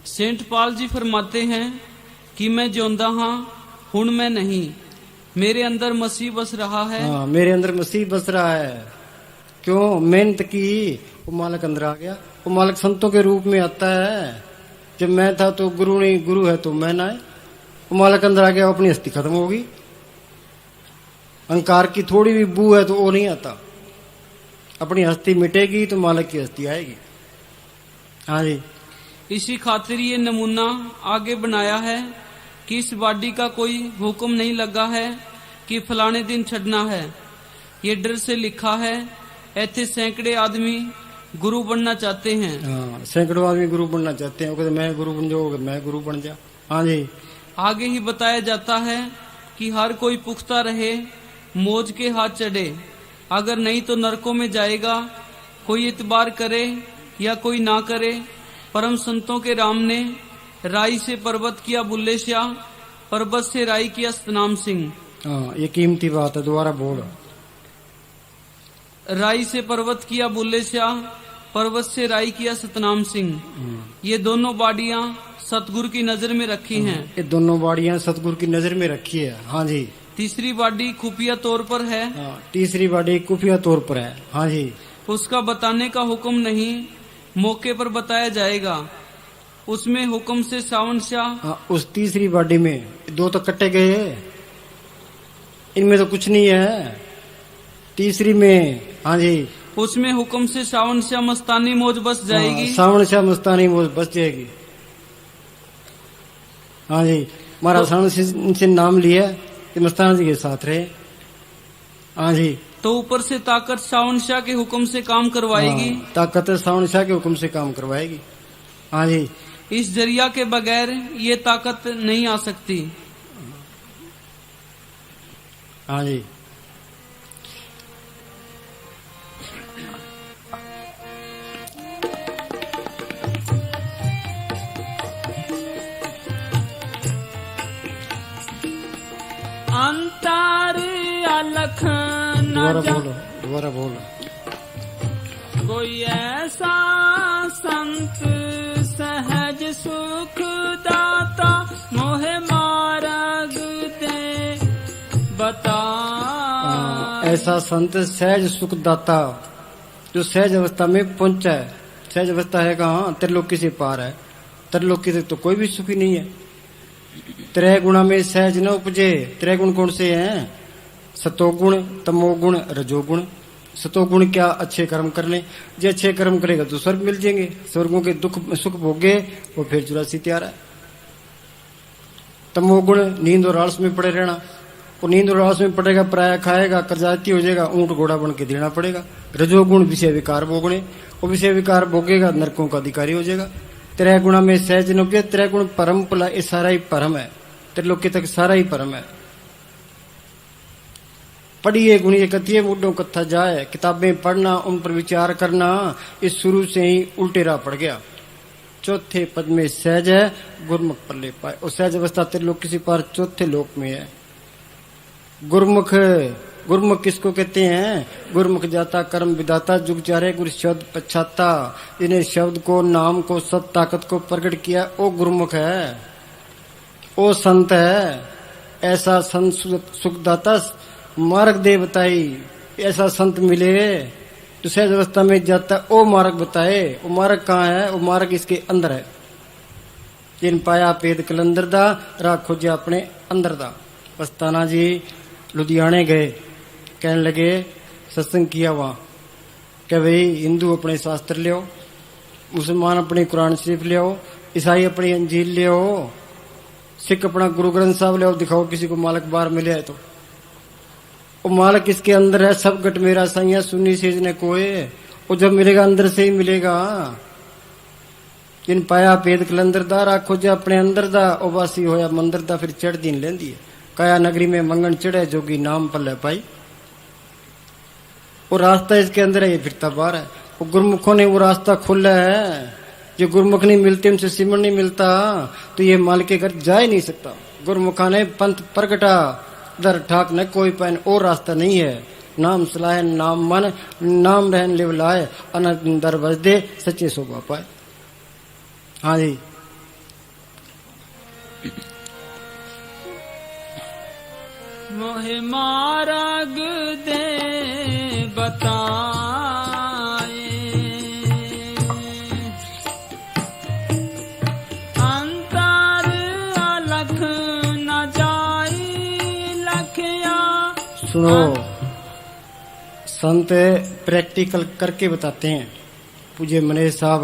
Saint Pal ji फरमाते हैं कि मैं जिਉਂਦਾ हाँ हुण मैं नहीं, मेरे अंदर मसीह बस रहा है। हाँ, मेरे अंदर मसीह बस रहा है। क्यों? मेहनत की, वो मालिक अंदर आ गया। वो मालिक संतों के रूप में आता है। जब मैं था तो गुरु नहीं, गुरु है तो मैं ना है। वो मालिक अंदर आ गया, अपनी हस्ती खत्म होगी। अहंकार की थोड़ी भी बू है तो वो नहीं आता। अपनी हस्ती मिटेगी तो मालिक की हस्ती आएगी। हाँ जी। इसी खातिर ये नमूना आगे बनाया है कि इस बॉडी का कोई हुक्म नहीं लगा है कि फलाने दिन छड़ना है। ये डर से लिखा है। ऐसे सैकड़े आदमी गुरु बनना चाहते हैं। हाँ, सैकड़ों आदमी गुरु बनना चाहते हैं। वो कहते मैं गुरु बन जाऊंगा, मैं गुरु बन जा। हाँ जी। आगे ही बताया जाता है कि हर कोई पुख्ता रहे, मौज के हाथ चढ़े, अगर नहीं तो नरकों में जाएगा। कोई इतबार करे या कोई ना करे, परम संतों के राम ने राई से पर्वत किया बुल्ले शाह, पर्वत से राई किया सतनाम सिंह। हाँ, ये कीमती बात है, दोबारा बोल। राई से पर्वत किया बुल्ले शाह, पर्वत से राई किया सतनाम सिंह। ये दोनों बाडियां सतगुरु की नजर में रखी हैं। ये दोनों बाड़ियां सतगुरु की नजर में रखी है। हाँ जी। तीसरी बाडी खुफिया तौर पर है। हाँ, तीसरी बाड़ी खुफिया तौर पर है। हाँ जी। उसका बताने का हुक्म नहीं, मौके पर बताया जाएगा। उसमें हुक्म से सावन शाह। हाँ, उस तीसरी बाड़ी में दो तो कट्टे गए, इनमें तो कुछ नहीं है। तीसरी में हाँ जी, उसमें हुक्म से सावन शाह मस्तानी मौज बस जाएगी। हाँ, सावन शाह मस्तानी मौज बच जाएगी। हाँ जी। हमारा सावन से नाम लिया कि मस्ताना जी के साथ रहे। हाँ जी। तो ऊपर से ताकत सावन शाह के हुक्म से काम करवाएगी। हाँ, ताकत सावन शाह के हुक्म से काम करवाएगी। हाँ जी। इस जरिया के बगैर ये ताकत नहीं आ सकती। हाँ जी। अंतर अलख दोबारा न बोलो, दोबारा बोलो। कोई ऐसा संत सहज सुख दाता, मोहे मार्ग दे बता। ऐसा संत सहज सुख दाता, जो सहज अवस्था में पहुंचा है। सहज अवस्था है कहाँ? त्रिलोकी से पार है। त्रिलोकी से तो कोई भी सुखी नहीं है। त्रय गुणा में सहज न उपजे। त्रय गुण कौन से हैं? सतोगुण, तमोगुण, रजोगुण। सतोगुण क्या? अच्छे कर्म करने। जो अच्छे कर्म करेगा तो स्वर्ग मिल जाएंगे। स्वर्गों के दुख सुख भोगे वो फिर 84 तैयार है। तमोगुण नींद और आलस में पड़े रहना। वो नींद और आलस में पड़ेगा, पराया खाएगा, कर्जाती हो जाएगा, ऊंट घोड़ा बन के देना पड़ेगा। रजोगुण विषय विकार भोगने, वो विषय विकार भोगेगा, नरकों का अधिकारी हो जाएगा। त्रय गुणा में सहज न उपजे। त्रय गुण परम पला, ये सारा ही परम है। त्रिलोकी तक सारा ही परम है। पढ़िए गुणिए कथिए मुड्डों कथा जाए। किताबें पढ़ना, उन पर विचार करना, इस शुरू से ही उल्टे राह पड़ गया। चौथे पद में सहज है, गुरमुख पर ले पाए। और सहज अवस्था त्रिलोकी से पार चौथे लोक में है। गुरमुख, गुरमुख किसको कहते हैं? गुरमुख जाता कर्म विदाता, जुग चारे गुरु शब्द पछाता। जिन्हें शब्द को, नाम को, सब ताकत को प्रकट किया, वो गुरमुख है, वो संत है। ऐसा संत सुखदाता मार्ग दे बताई। ऐसा संत मिले तो सहज अवस्था में जाता, वो मार्ग बताए। वो मार्ग कहाँ है? वो मार्ग इसके अंदर है। जिन पाया पेद कलंदर दा, राह खोजा अपने अंदर दा। पस्ताना जी लुधियाने गए, कहने लगे, सत्संग किया वहां, क्या भाई हिंदू अपने शास्त्र ले आओ, मुसलमान अपनी कुरान शरीफ ले आओ, ईसाई अपनी अंजील ले आओ, सिख अपना गुरु ग्रंथ साहब ले आओ, दिखाओ किसी को मालक बाहर मिले है तो। वो मालक इसके अंदर है। सब गट मेरा सैया सुन्नी सेज ने कोए। वो जब मिलेगा अंदर से ही मिलेगा। जिन पाया पेद कलंदर दा, राह खोजा अपने अंदर दा। ओ वासी होया मंदिर दा, फिर चढ़ दिन लेंदी है। काया नगरी में मंगन चढ़े, जोगी नाम पल्ले पाई। वो रास्ता इसके अंदर है, ये फिरता बाहर है। वो गुरमुखों ने वो रास्ता खोला है। जो गुरमुख नहीं मिलते, उनसे सिमरन नहीं मिलता, तो ये माल के घर जा ही नहीं सकता। गुरमुखा ने पंथ प्रगटा, दर ठाक न कोई पैन, और रास्ता नहीं है। नाम सलाह नाम मन, नाम रहन लिवलाए, अनंत दर बजदे, सच्चे शोभा पाए। हाँ जी। मोहे मार्ग दे बताए, अंतर अलख न जाई लखया। सुनो, संत प्रैक्टिकल करके बताते हैं। पूज्य मनेश साहब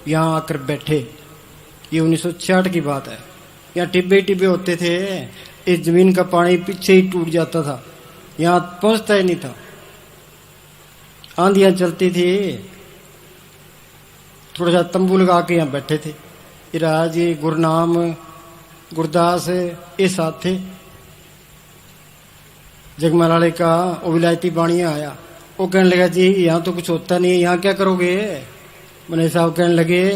यहाँ आकर बैठे, ये 1966 की बात है। यहाँ टिब्बे टिब्बे होते थे, इस जमीन का पानी पीछे ही टूट जाता था, यहाँ पहुंचता ही नहीं था। आंधियां चलती थी, थोड़ा सा तंबू लगा के यहाँ बैठे थे। ये राज जी, गुरनाम, गुरदास, ये साथ थे। जगमालाले का वो विलायती बाणिया आया, वो कहने लगा जी यहाँ तो कुछ होता नहीं है, यहाँ क्या करोगे। मने साहब कहने लगे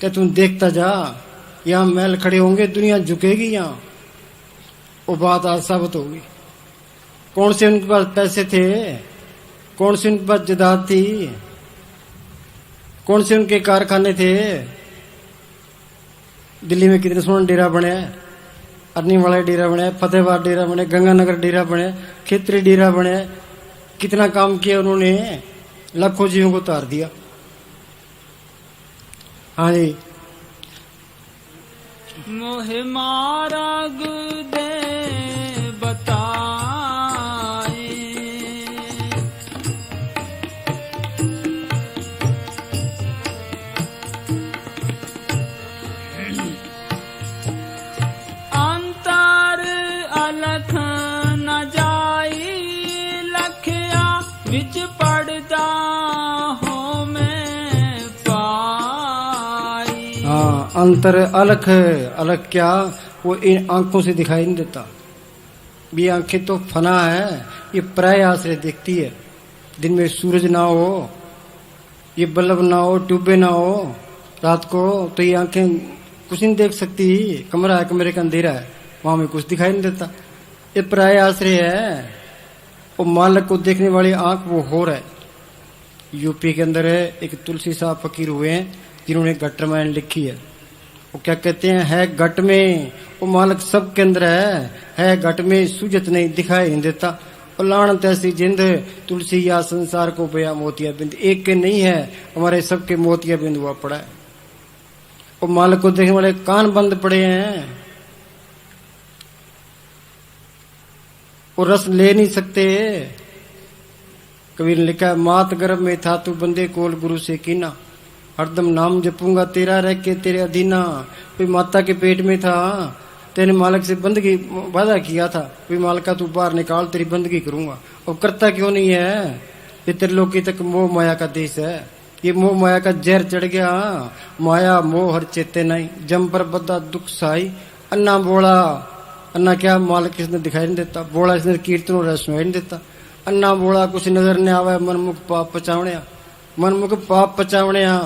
कि तुम देखता जा, यहाँ महल खड़े होंगे, दुनिया झुकेगी यहाँ। वो बात आज साबित होगी। कौन से उनके पास पैसे थे, कौन से उनके पास जायदाद थी, कौन से उनके कारखाने थे। दिल्ली में कितने सोने डेरा बने, अरनी वाला डेरा बने, फतेहबाद डेरा बने, गंगानगर डेरा बने, खेतरी डेरा बने। कितना काम किया उन्होंने, लाखों जीवों को उतार दिया। हाँ जी, मोहे मार्ग दे बताए, अंतर अलख न जाई लखया, विच पड़दा हो मैं पाई। हाँ, अंतर अलख, अलख क्या, वो इन आंखों से दिखाई नहीं देता। ये आंखें तो फना है, ये प्राय आश्रय देखती है। दिन में सूरज ना हो, ये बल्ब ना हो, ट्यूबे ना हो रात को, तो ये आंखें कुछ नहीं देख सकती। कमरा है, कमरे का अंधेरा है, वहां में कुछ दिखाई नहीं देता। ये प्राय आश्रय है। वो मालक को देखने वाली आंख वो हो रहा है। यूपी के अंदर है एक तुलसी साहब फकीर हुए हैं, जिन्होंने घट रामायण लिखी है। वो क्या कहते हैं, है घट में, वो मालक सब के अंदर है घट में, सूझत नहीं, दिखाई नहीं देता। और लानत ऐसी जिंद, तुलसी या संसार को बया मोतिया बिंद। एक के नहीं है, हमारे सबके मोतिया बिंद हुआ पड़ा है। वो मालक को देखने वाले कान बंद पड़े हैं, वो रस ले नहीं सकते। कबीर ने लिखा, मात गर्भ में था तू बंदे कोल गुरु से कीना, हरदम नाम जपूंगा तेरा रह के तेरे अधीना। कोई माता के पेट में था, तेने मालक से बंदगी वादा किया था, कोई मालका तू बाहर निकाल, तेरी बंदगी करूंगा। और करता क्यों नहीं है। ये त्रिलोकी तक मोह माया का देश है। ये मोह माया का जहर चढ़ गया, माया मोह हर चेते नहीं, जम पर बद्दा दुख साई। अन्ना बोला, अन्ना क्या, मालक इसने दिखाई नहीं देता। बोला, इसने कीर्तन और सुनाई नहीं देता। अन्ना बोला, कुछ नजर नहीं आवा, मनमुख पाप पचावणिया, मनमुख पाप पचावणिया।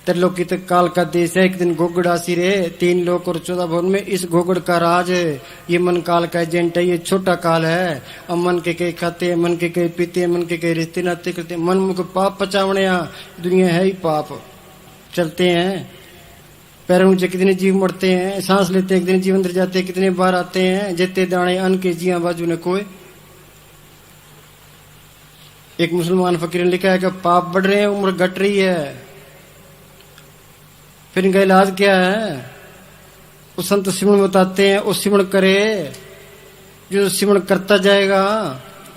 त्रिलोकी तक काल का देश है। एक दिन घोगड़ आसी रे, 3 लोक और 14 भवन में इस घोगड़ का राज है। ये मन काल का एजेंट है, ये छोटा काल है। अब मन के कई खाते, मन के कई पीते, मन के कई रिश्ते नाते करते, मन मुख पाप पचावने। दुनिया है ही पाप। चलते हैं पैरों ऊंचे, कितने जीव मरते हैं, सांस लेते हैं, कितने जीव अंदर जाते हैं, कितने बार आते हैं। जेते दाने अन्न के जिया बाजू ने कोई। एक मुसलमान फकीर ने लिखा है कि पाप बढ़ रहे हैं, उम्र घट रही है, फिर इनका इलाज क्या है। वो संत सिमरण बताते हैं, वो सिमरण करे, जो सिमरण करता जाएगा।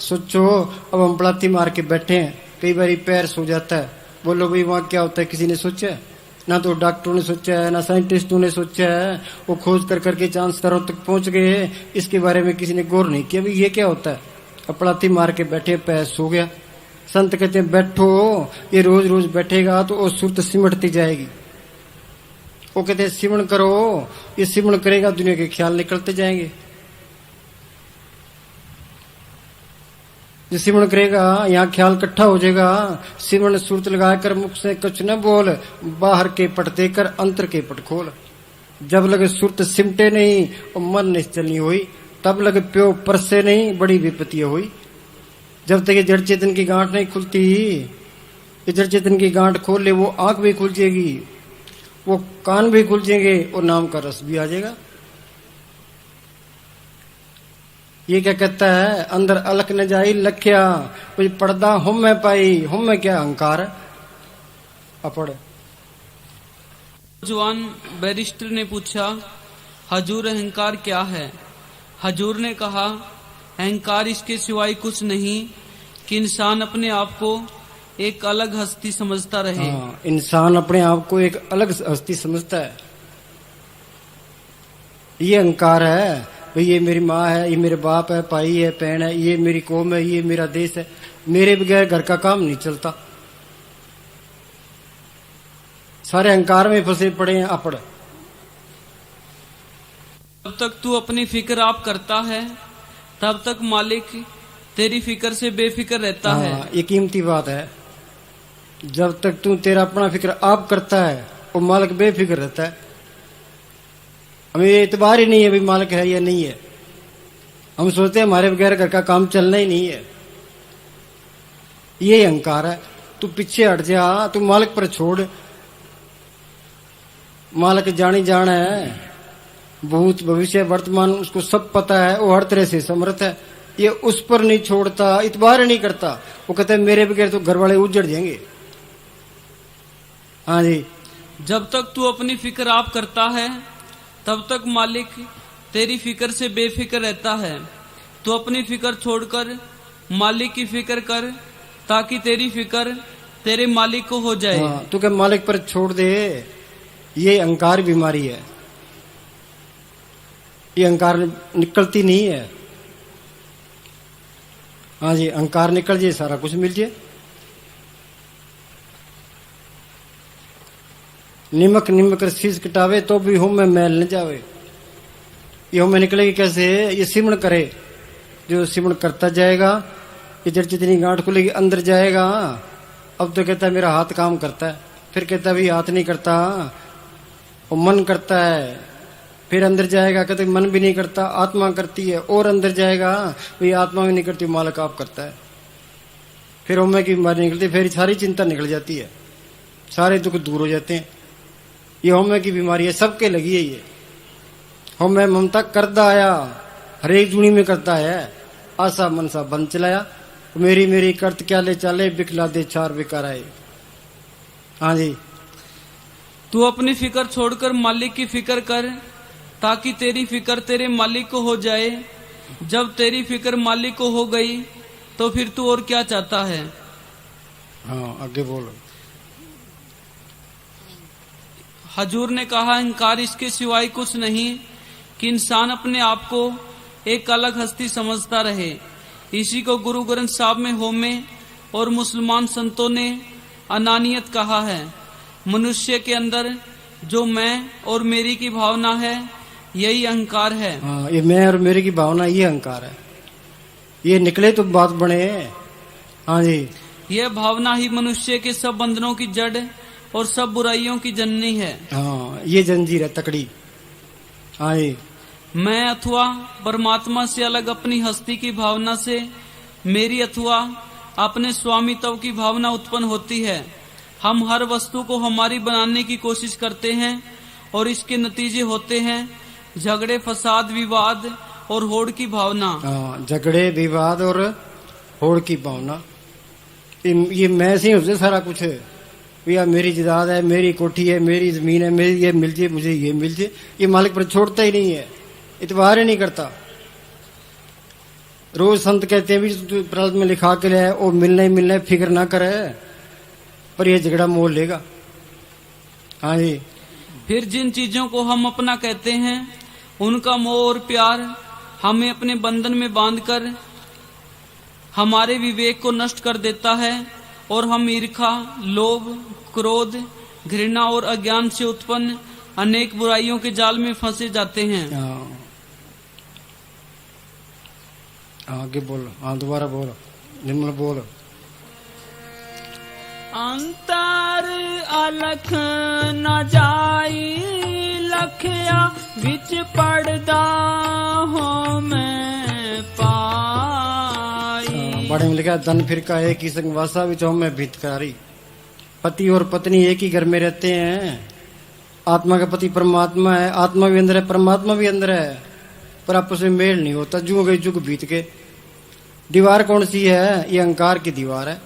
सोचो, अब हम पलाती मार के बैठे हैं, कई बार पैर सो जाता है। बोलो भाई वहां क्या होता है, किसी ने सोचा है? ना तो डॉक्टरों ने सोचा है, ना साइंटिस्टों ने सोचा है। वो खोज कर करके चांद स्तरों तक पहुंच गए, इसके बारे में किसी ने गौर नहीं किया भाई ये क्या होता है। अब पलाती मार के बैठे, पैर सो गया। संत कहते हैं बैठो, ये रोज रोज बैठेगा तो वो सुरत सिमटती जाएगी। वो कहते हैं सिमरण करो, ये सिमरण करेगा दुनिया के ख्याल निकलते जाएंगे। ये सिमरण करेगा, यहाँ ख्याल इकट्ठा हो जाएगा। सिमरण सुरत लगाकर मुख से कुछ न बोल, बाहर के पट देकर अंतर के पट खोल। जब लगे सुरत सिमटे नहीं और मन निश्चल नहीं हुई, तब लगे प्यो परसे नहीं, बड़ी विपत्ति हुई। जब तक ये जड़ चेतन की गांठ नहीं खुलती, ये जड़ चेतन की गांठ खोल ले, वो आंख भी खुल जाएगी। वो कान भी खुल जाएंगे और नाम का रस भी आ जाएगा। ये क्या कहता है, अंदर अलख न जाई लख्या, कोई पर्दा हम में पाई, हम में क्या अहंकार है। अपड़ जवान बैरिस्टर ने पूछा, हजूर अहंकार क्या है? हजूर ने कहा, अहंकार इसके सिवाय कुछ नहीं कि इंसान अपने आप को एक अलग हस्ती समझता रहे। हाँ, इंसान अपने आप को एक अलग हस्ती समझता है। ये अहंकार है भाई, ये मेरी माँ है, ये मेरे बाप है, भाई है, बहन है, ये मेरी कौम है, ये मेरा देश है, मेरे बगैर घर का काम नहीं चलता। सारे अहंकार में फंसे पड़े हैं अपड़। जब तक तू अपनी फिक्र आप करता है तब तक मालिक तेरी फिक्र से बेफिक्र रहता है। ये कीमती बात है। जब तक तू तेरा अपना फिक्र आप करता है वो मालिक बेफिक्र रहता है। हमें ये इतबार ही नहीं है भाई मालिक है या नहीं है। हम सोचते हैं हमारे बगैर घर का काम चलना ही नहीं है। ये अहंकार है। तू पीछे हट जा, तू मालिक पर छोड़। मालिक जानी जान है, भूत भविष्य वर्तमान उसको सब पता है, वो हर तरह से समर्थ है। ये उस पर नहीं छोड़ता, इतबार नहीं करता। वो कहते हैं मेरे बगैर तो घर वाले उजड़ जाएंगे। हाँ जी। जब तक तू अपनी फिक्र आप करता है तब तक मालिक तेरी फिक्र से बेफिक्र रहता है। तू अपनी फिक्र छोड़कर मालिक की फिक्र कर ताकि तेरी फिक्र तेरे मालिक को हो जाए। हाँ, तू क्या मालिक पर छोड़ दे। ये अहंकार बीमारी है। ये अहंकार निकलती नहीं है। हाँ जी, अहंकार निकल जाए सारा कुछ मिल जाए। निमक निमक शीश कटावे तो भी हम में मैल न जावे। ये हम में निकलेगी कैसे? ये सिमण करे। जो सिमण करता जाएगा, ये जड़ जितनी गांठ खुलेगी अंदर जाएगा। अब तो कहता है मेरा हाथ काम करता है, फिर कहता है भाई हाथ नहीं करता, वो मन करता है। फिर अंदर जाएगा, कहते मन भी नहीं करता, आत्मा करती है। और अंदर जाएगा, भाई आत्मा भी नहीं करती, मालिक आप करता है। फिर उम्मे की बीमारी निकलती, फिर सारी चिंता निकल जाती है, सारे दुख दूर हो जाते हैं। ये होमे की बीमारी है, सबके लगी है। ये होमे ममता करता आया, हरेक जुनी में करता है। आशा मनसा बंद चलाया, मेरी मेरी करत क्या ले चाले, बिखला दे चार बेकार आए। हाँ जी। तू अपनी फिक्र छोड़कर मालिक की फिक्र कर ताकि तेरी फिक्र तेरे मालिक को हो जाए। जब तेरी फिक्र मालिक को हो गई तो फिर तू और क्या चाहता है? हाँ, आगे बोलो। हजूर ने कहा, अहंकार इसके सिवाय कुछ नहीं कि इंसान अपने आप को एक अलग हस्ती समझता रहे। इसी को गुरु ग्रंथ साहब में होमे और मुसलमान संतों ने अनानियत कहा है। मनुष्य के अंदर जो मैं और मेरी की भावना है यही अहंकार है। हाँ, ये मैं और मेरी की भावना ये अहंकार है। ये निकले तो बात बने। हाँ जी। यह भावना ही मनुष्य के सब बंधनों की जड़ और सब बुराइयों की जननी है। हाँ, ये जंजीर है तकड़ी। हाँ जी। मैं अथवा परमात्मा से अलग अपनी हस्ती की भावना से मेरी अथवा अपने स्वामित्व की भावना उत्पन्न होती है। हम हर वस्तु को हमारी बनाने की कोशिश करते हैं और इसके नतीजे होते हैं झगड़े, फसाद, विवाद और होड़ की भावना। हाँ, झगड़े, विवाद और होड़ की भावना। ये मैं से होते सारा कुछ है। भैया मेरी जायदाद है, मेरी कोठी है, मेरी जमीन है, मेरी ये मिल जाए, मुझे ये मिल जाए। ये मालिक पर छोड़ता ही नहीं है, इतबार ही नहीं करता। रोज संत कहते हैं भी प्रारब्ध में लिखा के ले, वो मिलना ही मिलना है, फिक्र ना करे, पर ये झगड़ा मोल लेगा। हाँ जी। फिर जिन चीजों को हम अपना कहते हैं उनका मोह और प्यार हमें अपने बंधन में बांधकर हमारे विवेक को नष्ट कर देता है और हम ईर्खा, लोभ, क्रोध, घृणा और अज्ञान से उत्पन्न अनेक बुराइयों के जाल में फंसे जाते हैं। आगे बोलो। हाँ, दोबारा बोलो, निम्न बोलो। अंतर अलख न जाई लखया विच पड़दा हो मैं पाई। बड़े में लिखा, धन फिर का एक ही संग वासा विच में भितकारी। पति और पत्नी एक ही घर में रहते हैं, आत्मा का पति परमात्मा है, आत्मा भी अंदर है, परमात्मा भी अंदर है, पर आपस में मेल नहीं होता। जुग गई जुग बीत के। दीवार कौन सी है? ये अहंकार की दीवार है।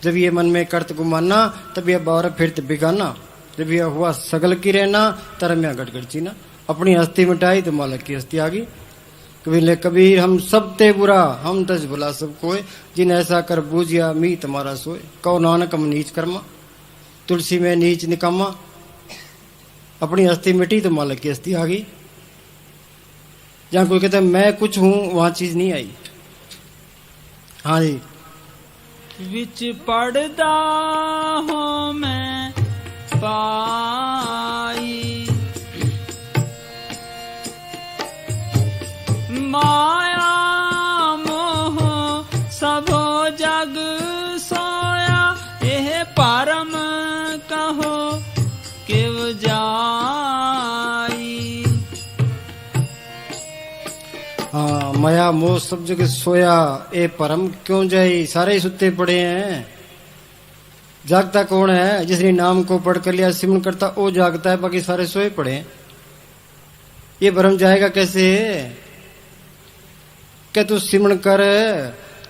जब ये मन में कर्त गुमाना, तब यह बावर फिर बिगाना। जब यह हुआ सगल की रहना, तरम या गटगड़ची ना। अपनी हस्ती मिटाई तो मालक की हस्ती आ गई। कबीर हम सब ते बुरा, हम तज भला सब कोय, जिन ऐसा कर बूझिया मी तुम्हारा सोए। कहो नानक हम नीच कर्मा, तुलसी में नीच निकम्मा। अपनी हस्ती मिटी तो मालक की हस्ती आ गई। जहां कोई कहता है मैं कुछ हूं, वहां चीज नहीं आई। हाँ जी। विच पड़दा हो मैं पाई, माया मोह सबो जग सोया। यह परम कहो किव जाई। हाँ, माया मोह सब जगह सोया, ए परम क्यों जाई। सारे ही सुते पड़े हैं। जागता कौन है? जिसने नाम को पढ़ कर लिया, सिमरन करता, वो जागता है, बाकी सारे सोए पड़े हैं। ये भ्रम जाएगा कैसे? क्या तू सिमरन कर,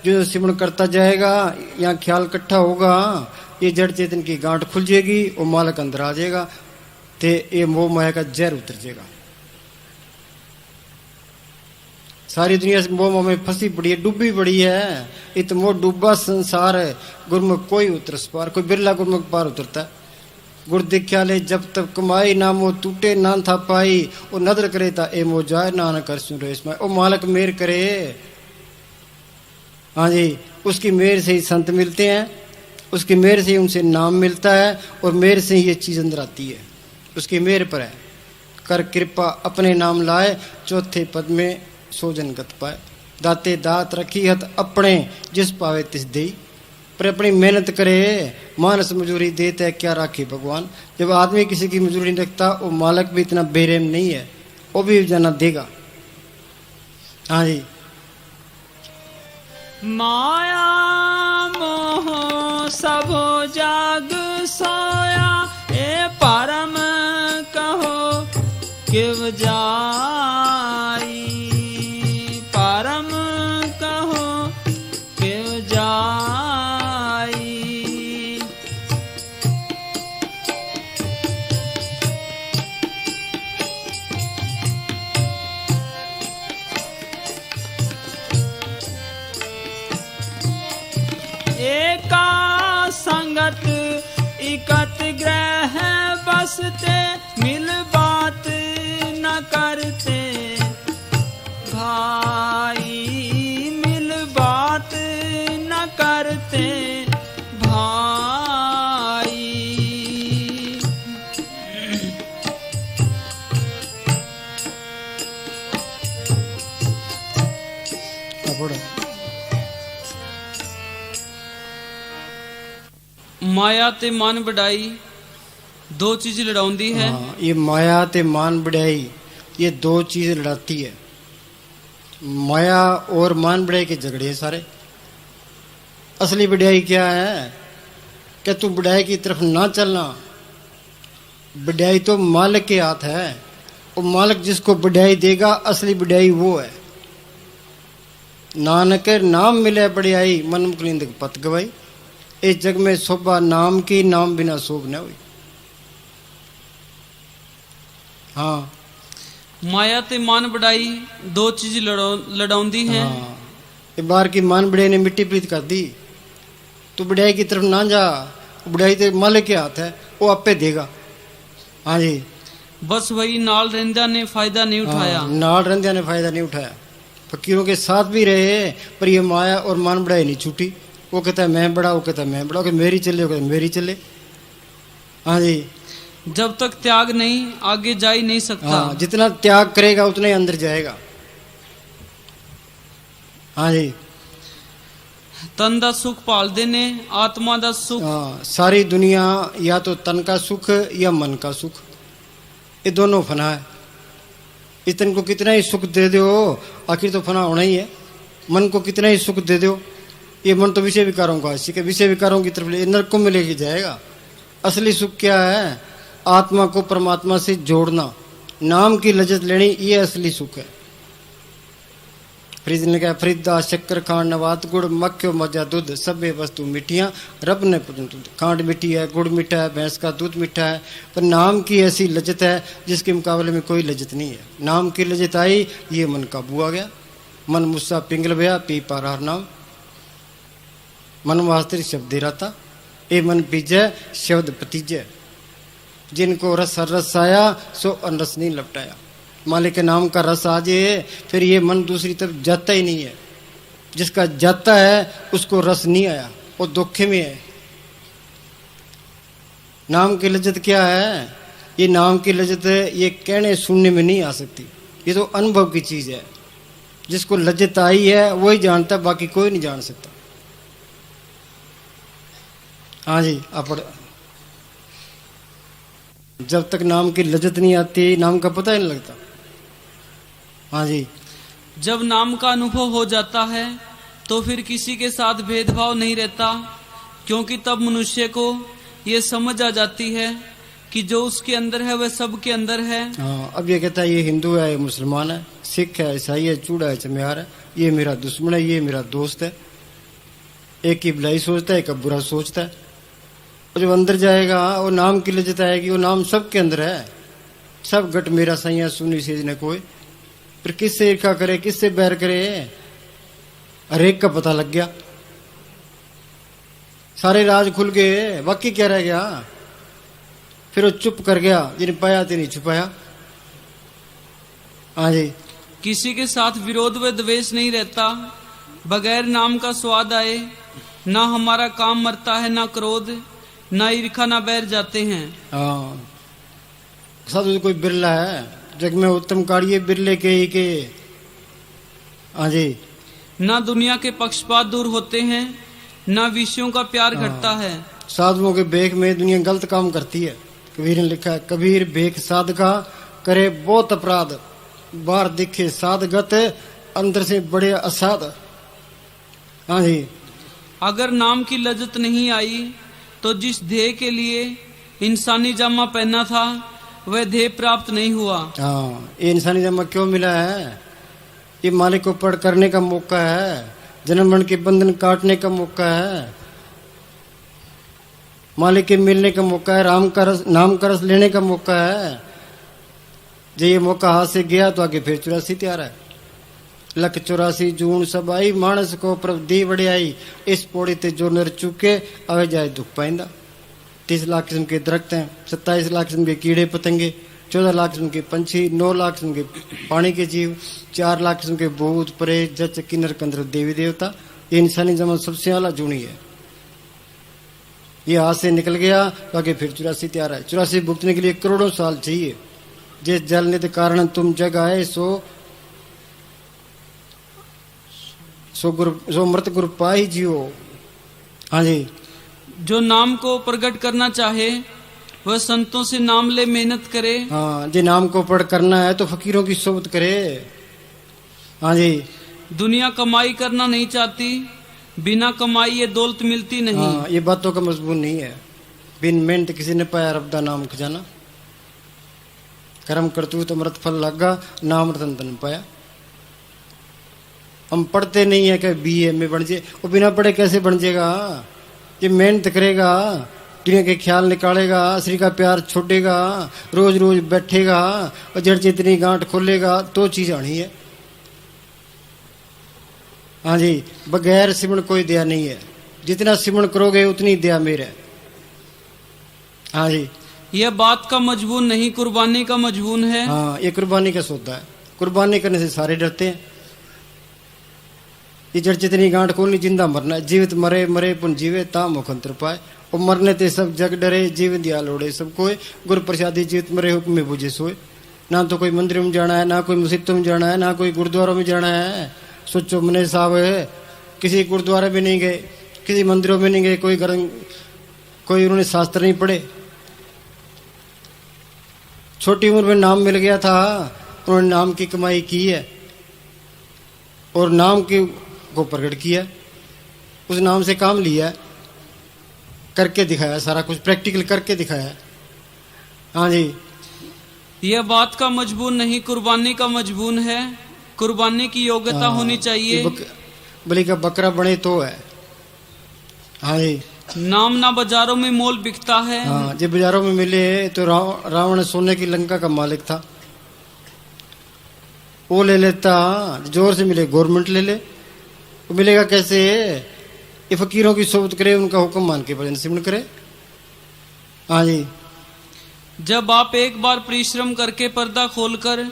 जो सिमरन करता जाएगा, यहाँ ख्याल इकट्ठा होगा, ये जड़ चेतन की गांठ खुल जाएगी, वो मालक अंदर आ जाएगा, ते ये मोह माया का जहर उतर जाएगा। सारी दुनिया मोह में फंसी पड़ी है, डूबी पड़ी है। इत मोह डूबा संसार है, गुरमुख कोई उतरस पार। कोई बिरला गुरमुख पार उतरता है। गुर दिख्या ले जब तक कमाई, ना मोह टूटे ना था पाई। वो नदर करे ता ए मोह जाए, ना न कर सुरे इसमें। ओ मालक मेर करे। हाँ जी, उसकी मेर से ही संत मिलते हैं, उसकी मेर से ही उनसे नाम मिलता है, और मेर से ही ये चीज अंदर आती है। उसकी मेर पर है। कर कृपा अपने नाम लाए, चौथे पद में सोजन गत पाए। दाते दात रखी हत अपने, जिस पावे तिस देई। पर अपनी मेहनत करे, मानस मजूरी देता है, क्या राखी भगवान। जब आदमी किसी की मजूरी नहीं रखता, वो मालक भी इतना बेरहम नहीं है, वो भी जाना देगा। हाँ जी। माया मोह सब जाग सोया, ए परम कहो किव जाई। परम कहो किव जाई। एका संगत इकत ग्रह बसते, मिल बात न करते भाई। मिल बात न करते भाई। माया ते मन बढ़ाई, दो चीज लड़ाउंदी है। हाँ, ये माया ते मान बढ़ाई, ये दो चीज लड़ाती है। माया और मान बढ़ाई के झगड़े हैं सारे। असली बढ़ाई क्या है? क्या तू बढ़ाई की तरफ ना चलना। बढ़ाई तो मालिक के हाथ है। वो मालिक जिसको बढ़ाई देगा, असली बढ़ाई वो है। नानक नाम मिले बढ़ाई, मन मुकुलिंद पत गवाई। इस जग में शोभा नाम की, नाम बिना शोभ न हुई। हाँ, माया ते मान बढ़ाई, दो चीज लड़ाउंदी है। हाँ, एक बार की मान बढ़ाई ने मिट्टी प्रीत कर दी। तू बढ़ाई की तरफ ना जा, बढ़ाई तो मालिक के हाथ है, वो आपे देगा। हाँ जी। बस वही नाल रंजा ने फायदा नहीं उठाया। हाँ, नाल रंजा ने फायदा नहीं उठाया। फकीरों के साथ भी रहे, पर ये माया और मान बढ़ाई नहीं छूटी। वो कहता है मैं बड़ा, वो कहता है मैं बड़ा, मेरी चले, वो कहता है मेरी चले। हाँ जी। जब तक त्याग नहीं, आगे जा ही नहीं सकता। हाँ, जितना त्याग करेगा उतना ही अंदर जाएगा। हाँ जी। तन दा सुख पाल देने, आत्मा दा सुख। हाँ, सारी दुनिया या तो तन का सुख या मन का सुख, ये दोनों फना है। इस तन को कितना ही सुख दे दो, आखिर तो फना होना ही है। मन को कितना ही सुख दे दो, ये मन तो विषय विकारों का, इसी के विषय विकारों की तरफ ले नरकों में लेके जाएगा। असली सुख क्या है? आत्मा को परमात्मा से जोड़ना, नाम की लज्जत लेनी, ये असली सुख है। फ्रिज ने कहा फ्रिदा शक्कर खांड नवात गुड़ मक्खियो मजा दूध सभे वस्तु मिठियां रब ने पूजन दूध। खांड मीठी है, गुड़ मीठा है, भैंस का दूध मीठा है, पर नाम की ऐसी लज्जत है जिसके मुकाबले में कोई लज्जत नहीं है। नाम की लज्जत आई, ये मन काबू आ गया। मन मुस्सा पिंगल भया पी पार हर नाम, मन वास्ते शब्द रहता ए मन पीजय शब्द पतीजय। जिनको रस रस आया सो अनरस नहीं लपटाया। मालिक के नाम का रस आ जाए फिर ये मन दूसरी तरफ जाता ही नहीं है। जिसका जाता है उसको रस नहीं आया, वो धोखे में है। नाम की लज्जत क्या है? ये नाम की लज्जत ये कहने सुनने में नहीं आ सकती, ये तो अनुभव की चीज है। जिसको लज्जत आई है वही जानता, बाकी कोई नहीं जान सकता। हाँ जी, आप जब तक नाम की लज्जत नहीं आती नाम का पता ही नहीं लगता। हाँ जी, जब नाम का अनुभव हो जाता है तो फिर किसी के साथ भेदभाव नहीं रहता, क्योंकि तब मनुष्य को ये समझ आ जाती है कि जो उसके अंदर है वह सबके अंदर है। हाँ, अब ये कहता है ये हिंदू है, ये मुसलमान है, सिख है, ईसाई है, चूड़ा है, चमियार है, ये मेरा दुश्मन है, ये मेरा दोस्त है। एक की भलाई सोचता है, एक का बुरा सोचता है। और जब अंदर जाएगा वो नाम की लज्जत आएगी, वो नाम सबके अंदर है। सब गट मेरा सैया सुनी सेज ने कोई, फिर किससे ईर्खा करे, किससे बैर करे, हर एक का पता लग गया। सारे राज खुल गए, बाकी क्या रह गया? फिर वो चुप कर गया, जिन्हें पाया तेने छुपाया। हाँ जी, किसी के साथ विरोध व द्वेष नहीं रहता, बगैर नाम का स्वाद आए। ना हमारा काम मरता है, ना क्रोध, ना ईर्खा, ना बैर जाते हैं। हाँ, साधु कोई बिरला है जग में उत्तम कार्य बिरले के ही के। हाँ जी, ना दुनिया के पक्षपात दूर होते हैं, ना विषयों का प्यार घटता है। साधुओं के बेख में दुनिया गलत काम करती है। कबीर ने लिखा है, कबीर बेख साधका करे बहुत अपराध, बाहर दिखे साधगत अंदर से बड़े असाध। हाँ जी, अगर नाम की लज्जत नहीं आई तो जिस ध्येय के लिए इंसानी जामा पहना था वह ध्येय प्राप्त नहीं हुआ। हाँ, ये इंसानी जामा क्यों मिला है? ये मालिक को पढ़ करने का मौका है, जन्म मरण के बंधन काटने का मौका है, मालिक के मिलने का मौका है, राम का रस, नाम का रस लेने का मौका है। जब ये मौका हाथ से गया तो आगे फिर 84 तैयार है। लख 84 जून सब आई, मानस को प्रभ दी वड़ियाई, इस पौड़ी ते जो नर चुके आवे जाए दुख पाइंदा। 30 लाख किस्म के दरख्त हैं, 27 लाख किस्म के कीड़े पतंगे, 14 लाख किस्म के पंछी, 9 लाख किस्म के पानी के जीव, 4 लाख किस्म के भूत प्रेत जच किन्नर कंदर देवी देवता। ये इंसानी जमा सबसे आला जूनी है। ये हाथ से निकल गया तो आगे फिर 84 तैयार है। 84 भुगतने के लिए करोड़ों साल चाहिए। जिस जल नित कारण तुम जग आए सो मृत गुरु पाई जियो। हाँ जी, जो नाम को प्रकट करना चाहे वह संतों से नाम ले मेहनत करे। हाँ, जो नाम को पढ़ करना है तो फकीरों की सोबत करे। हाँ जी, दुनिया कमाई करना नहीं चाहती, बिना कमाई ये दौलत मिलती नहीं। हाँ, ये बातों का मजबूर नहीं है। बिन मेहनत किसी ने पाया रब दा नाम खजाना, कर्म करतूत अमृत फल लगा, नाम रतन तन पाया। हम पढ़ते नहीं है कि बीए में बन जाए, वो बिना पढ़े कैसे बन जाएगा? ये मेहनत करेगा, दुनिया के ख्याल निकालेगा, श्री का प्यार छोड़ेगा, रोज रोज बैठेगा और जड़ जितनी गांठ खोलेगा तो चीज आनी है। हाँ जी, बगैर सिमरण कोई दया नहीं है। जितना सिमरण करोगे उतनी दया मेरे है। हाँ जी, यह बात का मजबून नहीं, कुर्बानी का मजबून है। हाँ, ये कुर्बानी का सौदा है। कुर्बानी करने से सारे डरते हैं। ये जड़ जितनी गांठ खोलनी, जिंदा मरना है। जीवित मरे मरे पुन जीवे ता मुखंतर पाए। और मरने ते सब जग डरे, जीव दिया लोड़े सब कोई, गुरु प्रसादी जीवित मरे हुक्म में बुझे सोए। ना तो कोई मंदिर में जाना है, ना कोई मस्जिद में जाना है, ना कोई गुरुद्वारों में जाना है। सोचो मने साहब है, किसी गुरुद्वारे में नहीं गए, किसी मंदिरों में नहीं गए, कोई उन्होंने शास्त्र नहीं पढ़े। छोटी उम्र में नाम मिल गया था, उन्होंने नाम की कमाई की है और नाम को प्रकट किया, उस नाम से काम लिया, करके दिखाया, सारा कुछ प्रैक्टिकल करके दिखाया। हाँ जी, यह बात का मजबूर नहीं, कुर्बानी का मजबूर है। कुर्बानी की योग्यता हाँ, होनी चाहिए। बलि का बकरा बने तो है। हाँ जी, नाम ना बाजारों में मोल बिकता है। हाँ, जब बाजारों में मिले तो रावण सोने की लंका का मालिक था, वो ले लेता। जोर से मिले गवर्नमेंट ले ले, वो मिलेगा कैसे? ये फकीरों की सोबत करे, उनका हुक्म मान के भजन सिमरण करे। हाँ जी, जब आप एक बार परिश्रम करके पर्दा खोलकर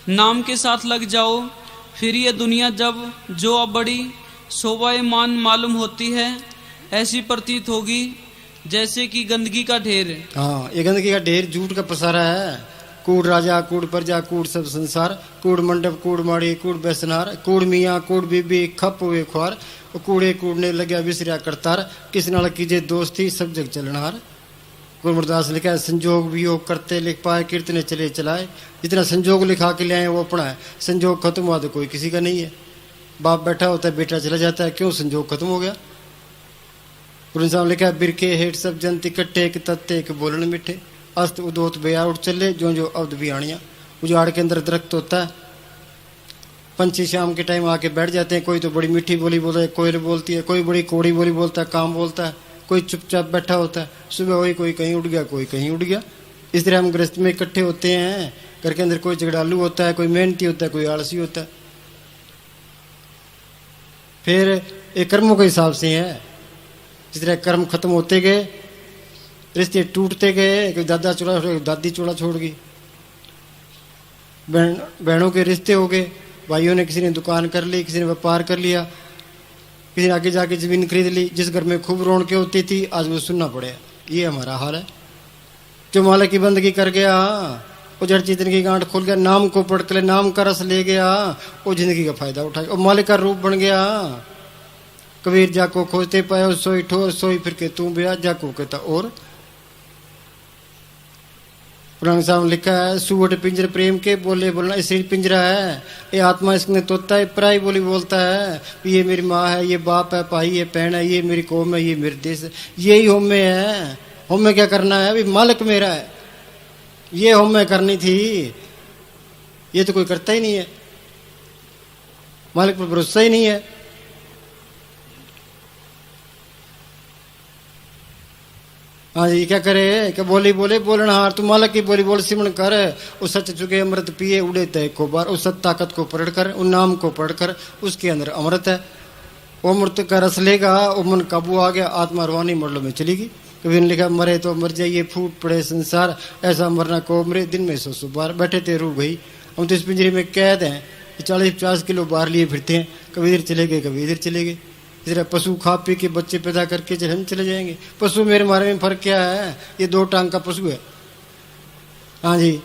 नाम के साथ लग जाओ, फिर ये दुनिया जब जो अब बड़ी शोभायमान मालूम होती है, ऐसी प्रतीत होगी जैसे कि गंदगी का ढेर। हाँ, ये गंदगी का ढेर झूठ का पसारा है। कूड़ राजा, कूड़ प्रजा, कूड़ सब संसार, कूड़ मंडप, कूड़ माड़ी, कूड़ बैसनार, कूड़ मियाँ, कूड़ बीबी, खप हुए ख्वार, कूड़े कूड़ने लग्या विसरिया करतार, किस नाल कीजे दोस्ती सब जग चलनहार। गुरमुरदास लिखा है, संजोग वियोग करते लिख पाए, कीर्तने चले चलाए। जितना संजोग लिखा के ले आए वो अपना है, संजोग खत्म हुआ तो कोई किसी का नहीं है। बाप बैठा होता है, बेटा चला जाता है, क्यों? संजोग खत्म हो गया। गुरु साहब लिखा है, बिरके हेठ सब जंत इकट्ठे, एक तत्ते एक बोलन मिठे, अस्त उदोत बेया उठ चले, जो जो अब्द बियाणियाँ। उजाड़ के अंदर दरख्त होता है, पंछी शाम के टाइम आके बैठ जाते हैं। कोई तो बड़ी मीठी बोली बोलता है, कोयल बोलती है, कोई बड़ी कोड़ी बोली बोलता है, काम बोलता है, कोई चुपचाप बैठा होता है। सुबह वही कोई कहीं उड़ गया, कोई कहीं उड़ गया। इस तरह हम गृहस्थ में इकट्ठे होते हैं। घर के अंदर कोई झगड़ालू होता है, कोई मेहनती होता है, कोई आलसी होता है। फिर ये कर्मों के हिसाब से है। जिस तरह कर्म खत्म होते गए, रिश्ते टूटते गए। कोई दादा चूड़ा छोड़, दादी चूड़ा छोड़ गई, बहनों के रिश्ते हो गए। भाइयों ने, किसी ने दुकान कर ली, किसी ने व्यापार कर लिया, किसी ने आगे जाके जमीन खरीद ली। जिस घर में खूब रौनकें होती थी, आज वो सुनना पड़े। ये हमारा हाल है। जो मालिक की बंदगी कर गया, वो जड़ चेतन की गांठ खोल गया, नाम को पढ़ के नाम का रस ले गया, वो जिंदगी का फायदा उठाएगा, वो मालिक का रूप बन गया। कबीर जाको खोजते पायो, सोई ठोर सोई फिर के तू ब्याह, जाको कहता और। पुराण साहब लिखा है, सुवट पिंजर प्रेम के बोले बोलना, इसे पिंजरा है। ये आत्मा इसने तोता है, पराई बोली बोलता है। ये मेरी माँ है, ये बाप है, भाई है, बहन है, ये मेरी कौम है, ये मेरे देश है। यही होम में है। होम में क्या करना है? अभी मालिक मेरा है, ये होम में करनी थी। ये तो कोई करता ही नहीं है, मालिक पर भरोसा ही नहीं है। हाँ जी, क्या करे? क्या बोली बोले बोलन हार, तू मालक की बोली बोल सिमरण कर। उस सच चुके अमृत पिए, उड़े तय को बार। उस सत ताकत को पढ़ कर, उन नाम को पढ़ कर, उसके अंदर अमृत है। वो अमृत का रस लेगा, वो मन काबू आ गया, आत्मा रवानी मरलो में चलेगी। कभी ने लिखा, मरे तो मर जाइए, फूट पड़े संसार, ऐसा मरना को मरे, दिन में 100 बार। बैठे थे रू गई, हम तो इस पिंजरे में कैद हैं। 40-50 किलो बाहर लिए फिरते हैं, कभी इधर चले गए, कभी इधर चले गए। इस तरह पशु खा पी के बच्चे पैदा करके हम चले जाएंगे। पशु मेरे मारे में फर्क क्या है? ये 2 टांग का पशु है। हाँ जी,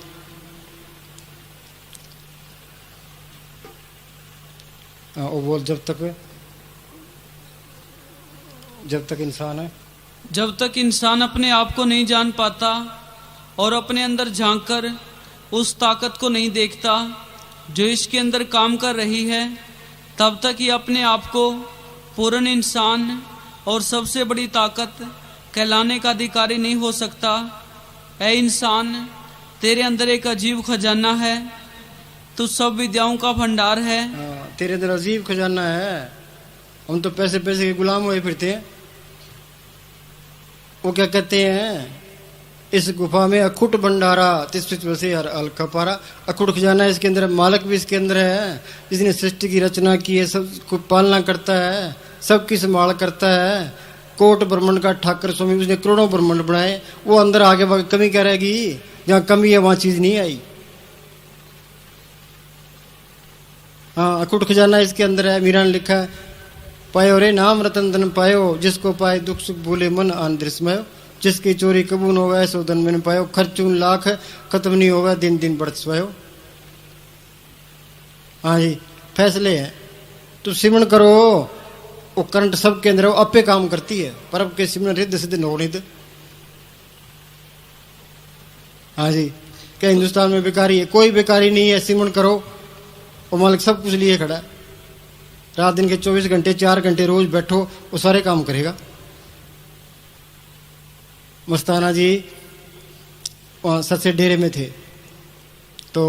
हाँ, वो बोल, जब तक इंसान है, जब तक इंसान अपने आप को नहीं जान पाता और अपने अंदर झांक कर उस ताकत को नहीं देखता जो इसके अंदर काम कर रही है, तब तक ये अपने आप को पूर्ण इंसान और सबसे बड़ी ताकत कहलाने का अधिकारी नहीं हो सकता। ऐ इंसान, तेरे अंदर एक अजीब खजाना है, तू सब विद्याओं का भंडार है। तेरे अंदर अजीब खजाना है। हम तो पैसे के गुलाम हुए फिरते हैं। वो क्या कहते हैं, इस गुफा में अखुट भंडारा, तिस्वित वसे हर अल कपारा। अखुट खजाना इसके अंदर, मालिक भी इसके अंदर है। जिसने सृष्टि की रचना की है, सबको पालना करता है, सबकी संभाल करता है। कोट ब्रह्मांड का ठाकर स्वामी, उसने करोड़ों ब्रह्मांड बनाए। वो अंदर आगे कमी क्या रहेगी? जहाँ कमी है वहां चीज नहीं आई। हाँ, अखुट खजाना इसके अंदर है। मीरा ने लिखा है, पायो रे नाम रतन धन पायो, जिसको पाए दुख सुख भूले मन आन दृश्मय। जिसकी चोरी कबूल होगा, ऐसो धन मैंने पायो, खर्चून लाख खत्म नहीं होगा, दिन दिन बढ़त स्वायो। हाँ जी, फैसले हैं। तो सिमरण करो, वो करंट सबके अंदर वो अपे काम करती है। पर अब के सिमरण रिद्ध सिद्ध नोनिद। हाँ जी, क्या हिंदुस्तान में बेकारी है? कोई बेकारी नहीं है। सिमरण करो, वो मालिक सब कुछ लिए खड़ा है। रात दिन के 24 घंटे 4 घंटे रोज बैठो, वो सारे काम करेगा। मस्ताना जी वहाँ सच्चे डेरे में थे, तो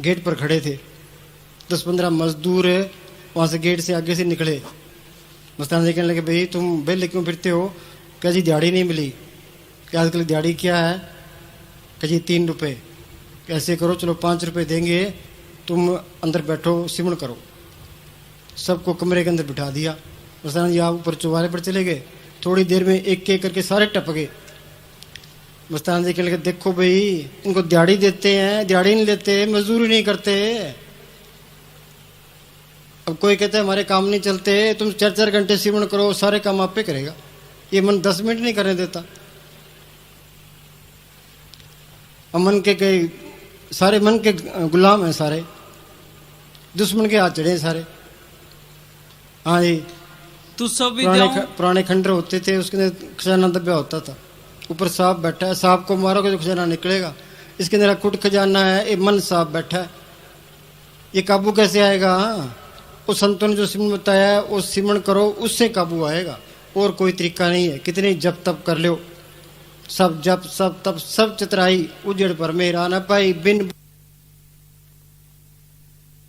गेट पर खड़े थे। 10-15 मजदूर वहाँ से गेट से आगे से निकले। मस्ताना जी कहने लगे, भाई तुम बेले क्यों फिरते हो? क्या जी दिहाड़ी नहीं मिली? क्या आजकल दिहाड़ी क्या है? क्या जी 3 रुपये। कैसे करो, चलो 5 रुपये देंगे, तुम अंदर बैठो, सिमण करो। सबको कमरे के अंदर बिठा दिया। मस्ताना जी आप ऊपर चौबारे पर चले गए। थोड़ी देर में एक एक करके सारे टप गए। मस्ताना जी कहने लगे, देखो भाई इनको दिहाड़ी देते हैं, दिहाड़ी नहीं लेते, मजदूरी नहीं करते। अब कोई कहता है हमारे काम नहीं चलते, तुम 4-4 घंटे सिमण करो, सारे काम आप पे करेगा। ये मन 10 मिनट नहीं करने देता। मन के सारे मन के गुलाम हैं, सारे दुश्मन के हाथ चढ़े हैं सारे। हाँ जी, तू सब विद्याओं पुराने खंडर होते थे, उसके अंदर खजाना दबा होता था। ऊपर सांप बैठा है, सांप को मारोगे तो खजाना निकलेगा। इसके अंदर कुट खजाना है, ये मन सांप बैठा है, ये काबू कैसे आएगा? उस संतों ने जो सिमन बताया है, वो सिमन करो, उससे काबू आएगा। और कोई तरीका नहीं है। कितने जप तप कर लो, सब जप सब तप सब चतराई, उजड़ पर मेरा न पाई, बिन